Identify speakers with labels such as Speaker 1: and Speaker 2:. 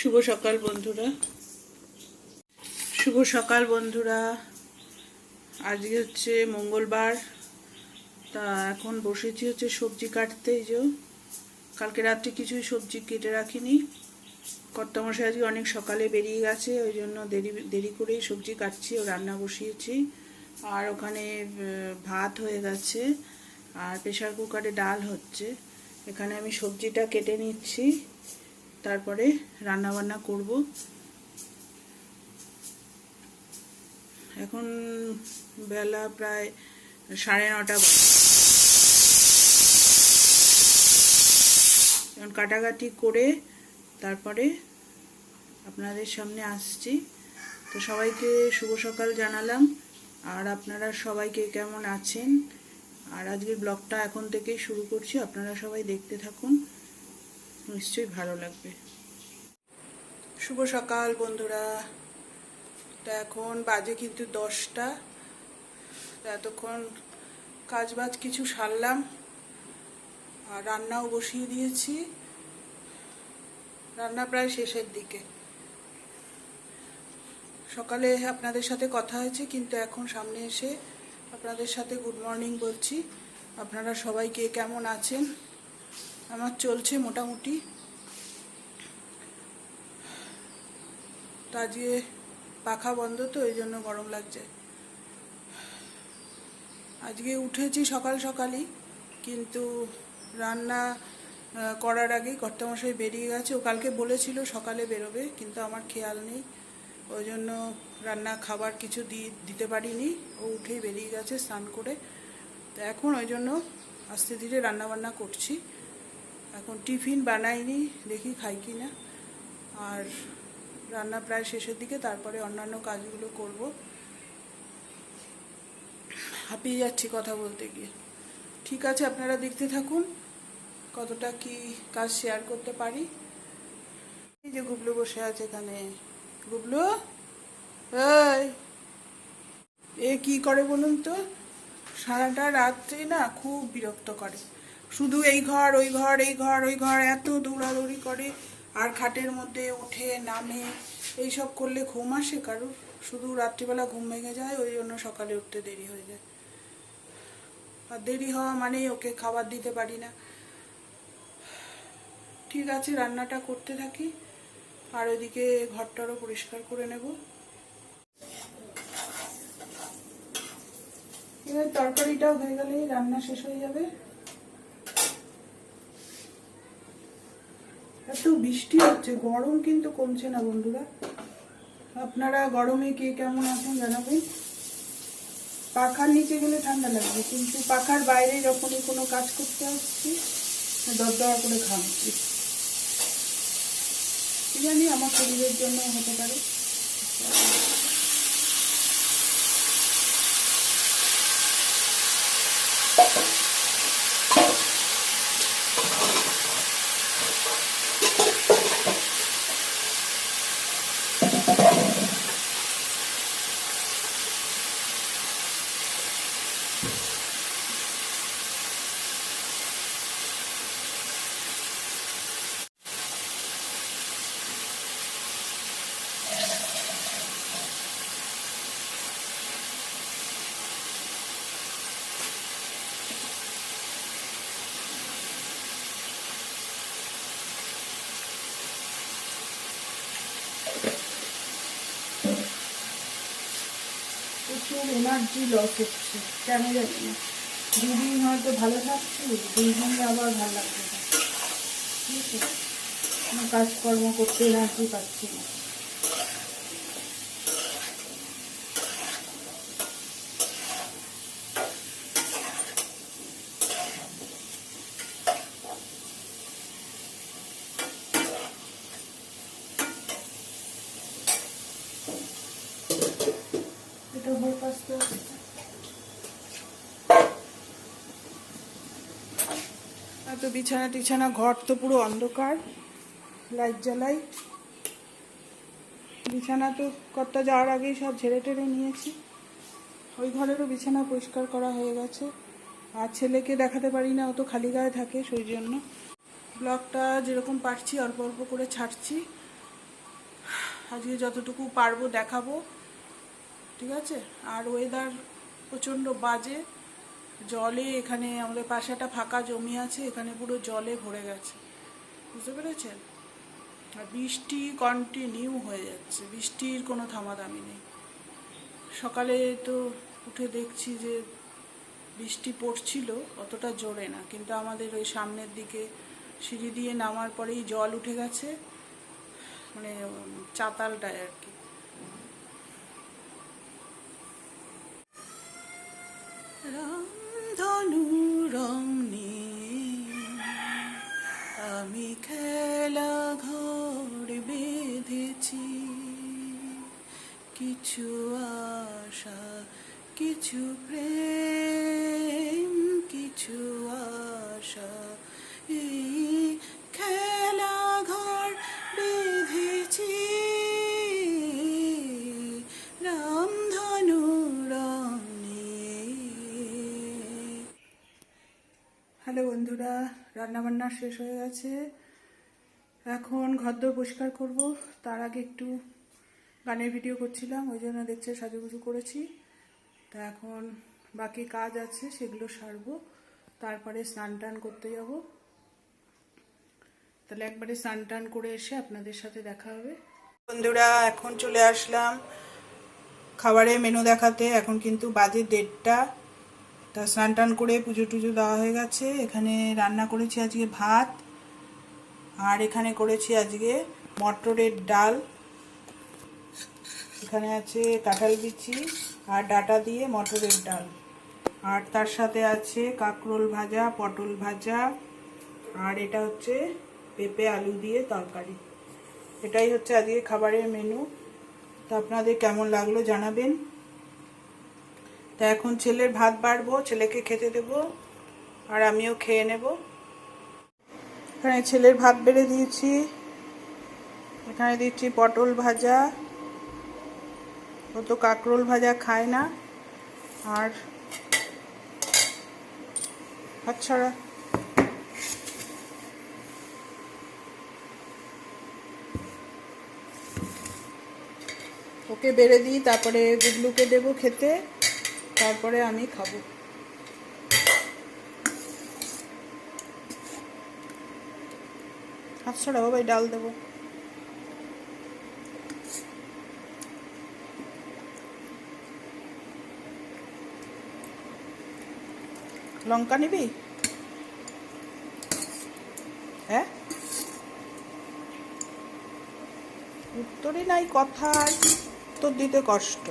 Speaker 1: শুভ সকাল বন্ধুরা, শুভ সকাল বন্ধুরা। আজকে হচ্ছে মঙ্গলবার। তা এখন বসেছি হচ্ছে সবজি কাটতে। এই যে কালকে রাত্রে কিছুই সবজি কেটে রাখিনি। কর্তামশাই আজকে অনেক সকালে বেরিয়ে গেছে, ওই জন্য দেরি করেই সবজি কাটছি ও রান্না বসিয়েছি। আর ওখানে ভাত হয়ে গেছে আর প্রেশার কুকারে ডাল হচ্ছে। এখানে আমি সবজিটা কেটে নিচ্ছি, তারপরে রান্না বান্না করব। এখন বেলা প্রায় 9:30 বাজে। এখন কাটাকাটি করে তারপরে আপনাদের সামনে আসছি। তো সবাইকে শুভ সকাল জানালাম। আর আপনারা সবাইকে কেমন আছেন? আর আজকের ব্লগটা এখন থেকেই শুরু করছি, আপনারা সবাই দেখতে থাকুন, নিশ্চয়ই ভালো লাগবে। শুভ সকাল বন্ধুরা। তা এখন বাজে কিন্তু 10টা। এতক্ষণ কাজবাজ কিছু সারলাম আর রান্নাও বসিয়ে দিয়েছি। রান্না প্রায় শেষের দিকে। সকালে আপনাদের সাথে কথা হয়েছে, কিন্তু এখন সামনে এসে আপনাদের সাথে গুড মর্নিং বলছি। আপনারা সবাই কে কেমন আছেন? আমার চলছে মোটামুটি। তো আজকে পাখা বন্ধ, তো এই জন্য গরম লাগছে। আজকে উঠেছি সকাল সকালই, কিন্তু রান্না করার আগেই কর্তামশাই বেরিয়ে গেছে। ও কালকে বলেছিল সকালে বেরোবে, কিন্তু আমার খেয়াল নেই, ওই জন্য রান্না খাবার কিছু দিতে পারিনি। ও উঠেই বেরিয়ে গেছে স্নান করে। তো এখন ওই জন্য আস্তে ধীরে রান্না বান্না করছি। এখন টিফিন বানাইনি, দেখি খাই কি না। আর রান্না প্রায় শেষের দিকে, তারপরে অন্যান্য কাজগুলো করব। হাঁপিয়ে যাচ্ছি কথা বলতে গিয়ে। ঠিক আছে, আপনারা দেখতে থাকুন কতটা কি কাজ শেয়ার করতে পারি। এই যে গুবলু বসে আছে এখানে। গুবলু, এই এ কি করে বলুন তো? সারাটা রাত্রে না খুব বিরক্ত করে। শুধু এই ঘর ওই ঘর, এই ঘর ওই ঘর, এত দৌড়াদৌড়ি করে। আর খাটের মধ্যে ওঠে নামে, এইসব করলে ঘুম আসে কারোর? শুধু রাত্রিবেলা ঘুম ভেঙে যায়, ওই জন্য সকালে উঠতে দেরি হয়ে যায়। আর দেরি হওয়া মানেই ওকে খাবার দিতে পারি না। ঠিক আছে, রান্নাটা করতে থাকি আর ওইদিকে ঘরটারও পরিষ্কার করে নেব। এবার তরকারিটাও হয়ে গেলেই রান্না শেষ হয়ে যাবে। এত বৃষ্টি হচ্ছে, গরম কিন্তু কমছে না বন্ধুরা। আপনারা গরমে কে কেমন আছেন জানাবেন। পাখার নিচে গেলে ঠান্ডা লাগবে, কিন্তু পাখার বাইরে যখনই কোনো কাজ করতে আসছি দরদর করে ঘামছি। কি জানি আমার শরীরের জন্য হতে পারে। প্রচুর এনার্জি লস হচ্ছে, কেন জানি না। দুদিন হয়তো ভালো থাকছি, 2 দিন আবার ভালো লাগছে না। ঠিক আছে, কোনো কাজকর্ম করতে এনার্জি পাচ্ছি না। এটা হোক আস্তে আস্তে। তো বিছানা টিছানা, ঘর তো পুরো অন্ধকার, লাইট জ্বালাই। বিছানা তো কর্তা যাওয়ার আগেই সব ঝেড়ে টেড়ে নিয়েছি। ওই ঘরেরও বিছানা পরিষ্কার করা হয়ে গেছে। আর ছেলেকে দেখাতে পারি না, ও তো খালি গায়ে থাকে, সেই জন্য ব্লগটা যেরকম পারছি অল্প অল্প করে ছাড়ছি। আজকে যতটুকু পারবো দেখাবো, ঠিক আছে। আর ওয়েদার প্রচণ্ড বাজে, জলে এখানে আমাদের পাশে একটা ফাঁকা জমি আছে, এখানে পুরো জলে ভরে গেছে, বুঝতে পেরেছেন। আর বৃষ্টি কন্টিনিউ হয়ে যাচ্ছে, বৃষ্টির কোনো থামাদামি নেই। সকালে তো উঠে দেখছি যে বৃষ্টি পড়ছিল, অতটা জোরে না, কিন্তু আমাদের ওই সামনের দিকে সিঁড়ি দিয়ে নামার পরেই জল উঠে গেছে, মানে চাতালটায় আর কি। রামধনু রং নিয়ে আমি খেলা ঘর বেঁধেছি, কিছু আশা কিছু প্রেম কিছু আশা, এই খেলা ঘর বেঁধেছি রামধনু রং নিয়ে। হ্যালো বন্ধুরা, রান্নাবান্না শেষ হয়ে গেছে, এখন ঘরদোর পরিষ্কার করব। তার আগে একটু গানের ভিডিও করছিলাম, ওই জন্য দেখছে সাজুগুজু করেছি। তা এখন বাকি কাজ আছে, সেগুলো সারবো, তারপরে স্নান টান করতে যাব। তাহলে একবারে স্নান টান করে এসে আপনাদের সাথে দেখা হবে। বন্ধুরা, এখন চলে আসলাম খাবারের মেনু দেখাতে। এখন কিন্তু বাজে 1:30। তা স্নান টান করে পুজো টুজো দেওয়া হয়ে গেছে। এখানে রান্না করেছি আজকে ভাত, আর এখানে করেছি আজকে মটরের ডাল, এখানে আছে কাঁঠাল বিচি আর ডাটা দিয়ে মটরের ডাল, আর তার সাথে আছে কাঁকরোল ভাজা, পটল ভাজা, আর এটা হচ্ছে পেঁপে আলু দিয়ে তরকারি। এটাই হচ্ছে আজকে খাবারের মেনু। তো আপনাদের কেমন লাগলো জানাবেন। তা এখন ছেলের ভাত বাড়বো, ছেলেকে খেতে দেব, আর আমিও খেয়ে নেব। এখানে ছেলের ভাত বেড়ে দিয়েছি, এখানে দিচ্ছি পটল ভাজা, ও তো কাঁকরোল ভাজা খায় না, আর আচ্ছা ওকে বেড়ে দিই, তারপরে গুগলুকে দেবো খেতে, তারপরে আমি খাবো। আচ্ছা বাবা, ডাল দেবো। লঙ্কা নিবি? হ্যাঁ, উত্তরই নাই কথা, উত্তর দিতে কষ্ট।